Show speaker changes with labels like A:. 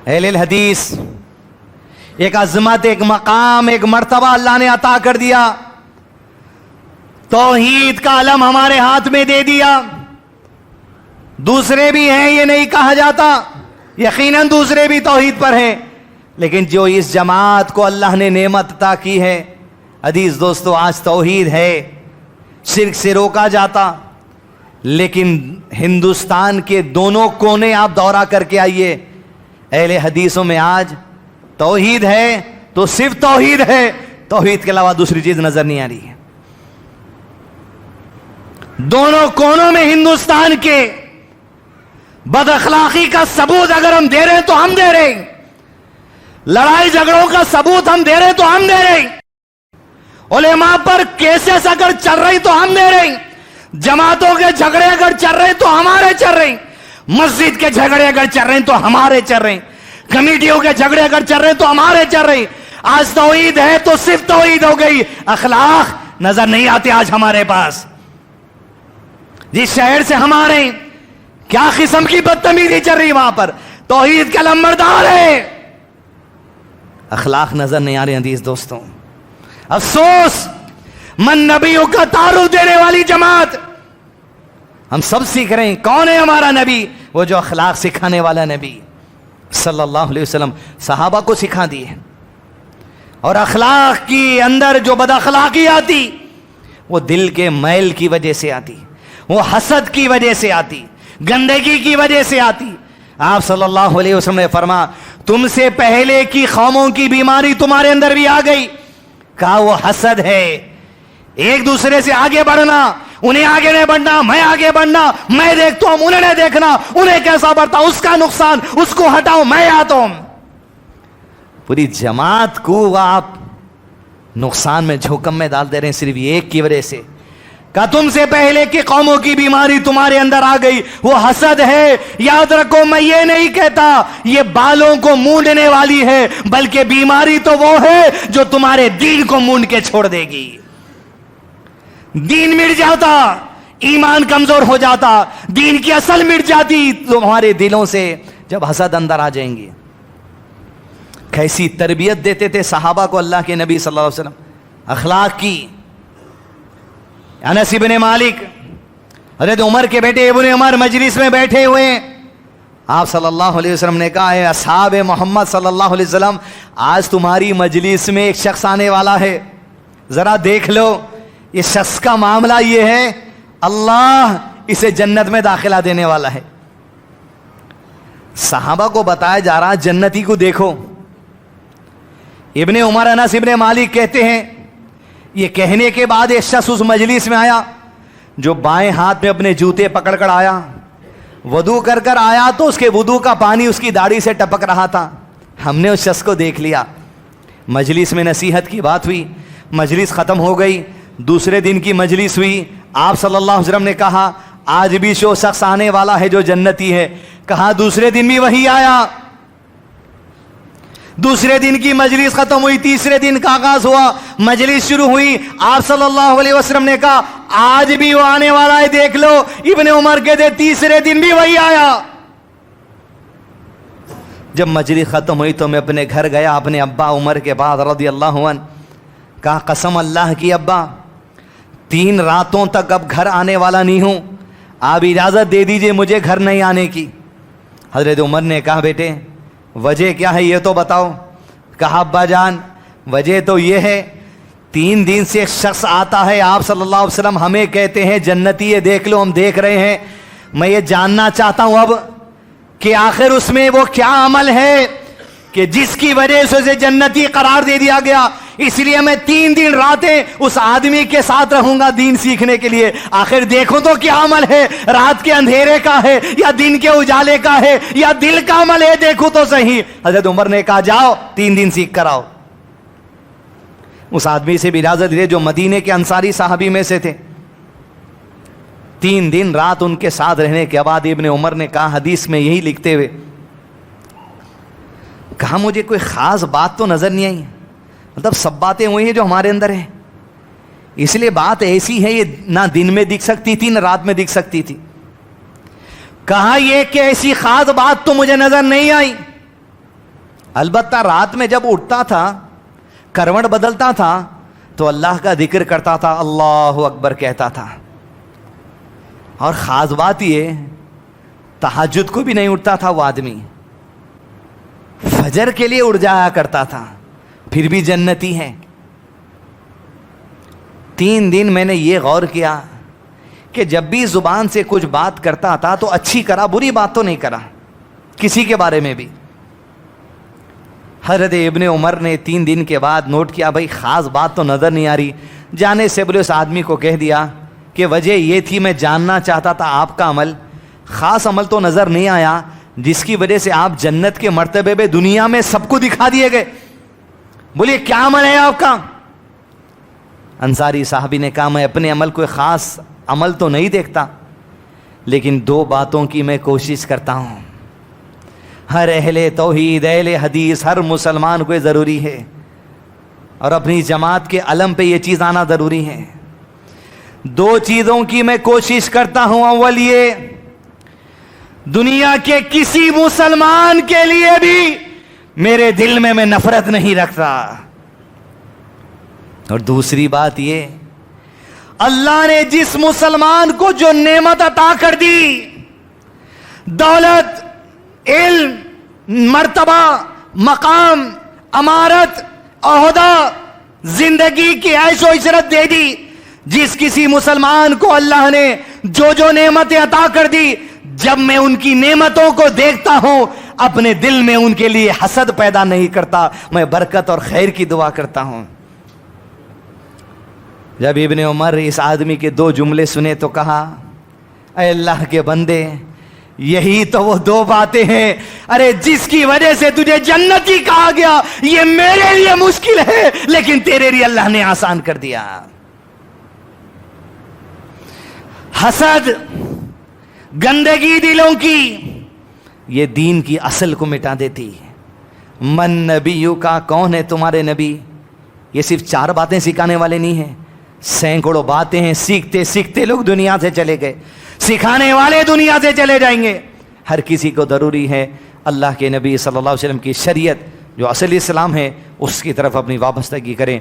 A: اہل الحدیث ایک عظمت، ایک مقام، ایک مرتبہ اللہ نے عطا کر دیا. توحید کا علم ہمارے ہاتھ میں دے دیا. دوسرے بھی ہیں یہ نہیں کہا جاتا، یقیناً دوسرے بھی توحید پر ہیں، لیکن جو اس جماعت کو اللہ نے نعمت عطا کی ہے، عزیز دوستو، آج توحید ہے، شرک سے روکا جاتا. لیکن ہندوستان کے دونوں کونے آپ دورہ کر کے آئیے، اہل حدیثوں میں آج توحید ہے تو صرف توحید ہے، توحید کے علاوہ دوسری چیز نظر نہیں آ رہی ہے. دونوں کونوں میں ہندوستان کے بد اخلاقی کا ثبوت اگر ہم دے رہے ہیں تو ہم دے رہے ہیں، لڑائی جھگڑوں کا ثبوت ہم دے رہے ہیں تو ہم دے رہے ہیں، علماء پر کیسز اگر چل رہی تو ہم دے رہے ہیں، جماعتوں کے جھگڑے اگر چل رہے ہیں تو ہمارے چل رہے ہیں، مسجد کے جھگڑے اگر چل رہے ہیں تو ہمارے چل رہے ہیں، کمیٹیوں کے جھگڑے اگر چل رہے ہیں تو ہمارے چل رہے ہیں. آج توحید ہے تو صرف توحید ہو گئی، اخلاق نظر نہیں آتے آج ہمارے پاس. جس شہر سے ہمارے کیا قسم کی بدتمیزی چل رہی وہاں پر توحید کا لمبردار ہے، اخلاق نظر نہیں آ رہے. عزیز دوستوں، افسوس، من نبیوں کا تعارف دینے والی جماعت. ہم سب سیکھ رہے ہیں کون ہے ہمارا نبی، وہ جو اخلاق سکھانے والا نبی صلی اللہ علیہ وسلم صحابہ کو سکھا دی ہے. اور اخلاق کی اندر جو بد اخلاقی آتی وہ دل کے میل کی وجہ سے آتی، وہ حسد کی وجہ سے آتی، گندگی کی وجہ سے آتی. آپ صلی اللہ علیہ وسلم نے فرمایا تم سے پہلے کی قوموں کی بیماری تمہارے اندر بھی آ گئی. کہا وہ حسد ہے، ایک دوسرے سے آگے بڑھنا، انہیں آگے نہیں بڑھنا، میں آگے بڑھنا، میں دیکھتا ہوں انہیں نہیں دیکھنا، انہیں کیسا بڑھتا، اس کا نقصان اس کو ہٹاؤ، میں آتا ہوں. پوری جماعت کو آپ نقصان میں، جھوکم میں ڈال دے رہے ہیں صرف ایک کی وجہ سے. کہا تم سے پہلے کی قوموں کی بیماری تمہارے اندر آ گئی، وہ حسد ہے. یاد رکھو میں یہ نہیں کہتا یہ بالوں کو مونڈنے والی ہے، بلکہ بیماری تو وہ ہے جو تمہارے دین کو مونڈ کے چھوڑ دے گی. دین مٹ جاتا، ایمان کمزور ہو جاتا، دین کی اصل مٹ جاتی تمہارے دلوں سے جب حسد اندر آ جائیں گے. کیسی تربیت دیتے تھے صحابہ کو اللہ کے نبی صلی اللہ علیہ وسلم، اخلاق کی. انس ابن مالک، حضرت عمر کے بیٹے ابن عمر مجلس میں بیٹھے ہوئے ہیں. آپ صلی اللہ علیہ وسلم نے کہا ہے اصحاب محمد صلی اللہ علیہ وسلم، آج تمہاری مجلس میں ایک شخص آنے والا ہے، ذرا دیکھ لو. اس شخص کا معاملہ یہ ہے اللہ اسے جنت میں داخلہ دینے والا ہے. صحابہ کو بتایا جا رہا جنتی کو دیکھو. ابن عمر انس ابن مالک کہتے ہیں یہ کہنے کے بعد ایک شخص اس مجلس میں آیا جو بائیں ہاتھ میں اپنے جوتے پکڑ کر آیا، وضو کر کر آیا تو اس کے وضو کا پانی اس کی داڑھی سے ٹپک رہا تھا. ہم نے اس شخص کو دیکھ لیا، مجلس میں نصیحت کی بات ہوئی، مجلس ختم ہو گئی. دوسرے دن کی مجلس ہوئی، آپ صلی اللہ علیہ وسلم نے کہا آج بھی جو شخص آنے والا ہے جو جنتی ہے. کہا دوسرے دن بھی وہی آیا. دوسرے دن کی مجلس ختم ہوئی، تیسرے دن کا آغاز ہوا، مجلس شروع ہوئی. آپ صلی اللہ علیہ وسلم نے کہا آج بھی وہ آنے والا ہے دیکھ لو. ابن عمر کہتے تیسرے دن بھی وہی آیا. جب مجلس ختم ہوئی تو میں اپنے گھر گیا، اپنے ابا عمر کے بعد رضی اللہ عنہ. کہا قسم اللہ کی ابا 3 راتوں تک اب گھر آنے والا نہیں ہوں، آپ اجازت دے دیجئے مجھے گھر نہیں آنے کی. حضرت عمر نے کہا بیٹے وجہ کیا ہے یہ تو بتاؤ. کہا ابا جان وجہ تو یہ ہے 3 دن سے ایک شخص آتا ہے، آپ صلی اللہ علیہ وسلم ہمیں کہتے ہیں جنتی ہے دیکھ لو، ہم دیکھ رہے ہیں. میں یہ جاننا چاہتا ہوں اب کہ آخر اس میں وہ کیا عمل ہے کہ جس کی وجہ سے اسے جنتی قرار دے دیا گیا. اس لیے میں 3 دن راتیں اس آدمی کے ساتھ رہوں گا دین سیکھنے کے لیے. آخر دیکھو تو کیا عمل ہے، رات کے اندھیرے کا ہے یا دن کے اجالے کا ہے یا دل کا عمل ہے، دیکھو تو صحیح. حضرت عمر نے کہا جاؤ 3 دن سیکھ کر آؤ. اس آدمی سے بھی اجازت دی جو مدینے کے انصاری صحابی میں سے تھے. 3 دن رات ان کے ساتھ رہنے کے بعد ابن عمر نے کہا حدیث میں یہی لکھتے ہوئے کہا مجھے کوئی خاص بات تو نظر نہیں آئی، مطلب سب باتیں وہی ہیں جو ہمارے اندر ہیں، اس لیے بات ایسی ہے یہ نہ دن میں دکھ سکتی تھی نہ رات میں دکھ سکتی تھی. کہا یہ کہ ایسی خاص بات تو مجھے نظر نہیں آئی. البتہ رات میں جب اٹھتا تھا, کروٹ بدلتا تھا, تو اللہ کا ذکر کرتا تھا, اللہ اکبر کہتا تھا. اور خاص بات یہ, تہجد کو بھی نہیں اٹھتا تھا وہ آدمی, فجر کے لیے اٹھ جایا کرتا تھا, پھر بھی جنتی ہے. 3 دن میں نے یہ غور کیا کہ جب بھی زبان سے کچھ بات کرتا تھا تو اچھی کرا, بری بات تو نہیں کرا کسی کے بارے میں بھی. حضرت ابن عمر نے 3 دن کے بعد نوٹ کیا, بھائی خاص بات تو نظر نہیں آ رہی. جانے سے بولے اس آدمی کو کہہ دیا کہ وجہ یہ تھی, میں جاننا چاہتا تھا آپ کا عمل, خاص عمل تو نظر نہیں آیا جس کی وجہ سے آپ جنت کے مرتبے پہ دنیا میں سب کو دکھا دیے گئے. بولیے کیا عمل ہے آپ کا؟ انصاری صاحبی نے کہا, میں اپنے عمل کوئی خاص عمل تو نہیں دیکھتا, لیکن 2 باتوں کی میں کوشش کرتا ہوں. ہر اہل توحید, اہل حدیث, ہر مسلمان کو یہ ضروری ہے, اور اپنی جماعت کے علم پہ یہ چیز آنا ضروری ہے. 2 چیزوں کی میں کوشش کرتا ہوں. اول یہ, دنیا کے کسی مسلمان کے لیے بھی میرے دل میں نفرت نہیں رکھتا. اور دوسری بات یہ, اللہ نے جس مسلمان کو جو نعمت عطا کر دی, دولت, علم, مرتبہ, مقام, امارت, عہدہ, زندگی کی عیش و عشرت دے دی, جس کسی مسلمان کو اللہ نے جو نعمتیں عطا کر دی, جب میں ان کی نعمتوں کو دیکھتا ہوں اپنے دل میں ان کے لیے حسد پیدا نہیں کرتا, میں برکت اور خیر کی دعا کرتا ہوں. جب ابن عمر اس آدمی کے 2 جملے سنے تو کہا, اے اللہ کے بندے, یہی تو وہ 2 باتیں ہیں, ارے جس کی وجہ سے تجھے جنتی کہا گیا, یہ میرے لیے مشکل ہے لیکن تیرے لیے اللہ نے آسان کر دیا. حسد, گندگی دلوں کی, یہ دین کی اصل کو مٹا دیتی. من نبیو کا, کون ہے تمہارے نبی؟ یہ صرف 4 باتیں سکھانے والے نہیں ہیں, سینکڑوں باتیں ہیں. سیکھتے سیکھتے لوگ دنیا سے چلے گئے, سکھانے والے دنیا سے چلے جائیں گے. ہر کسی کو ضروری ہے اللہ کے نبی صلی اللہ علیہ وسلم کی شریعت جو اصل اسلام ہے اس کی طرف اپنی وابستگی کریں.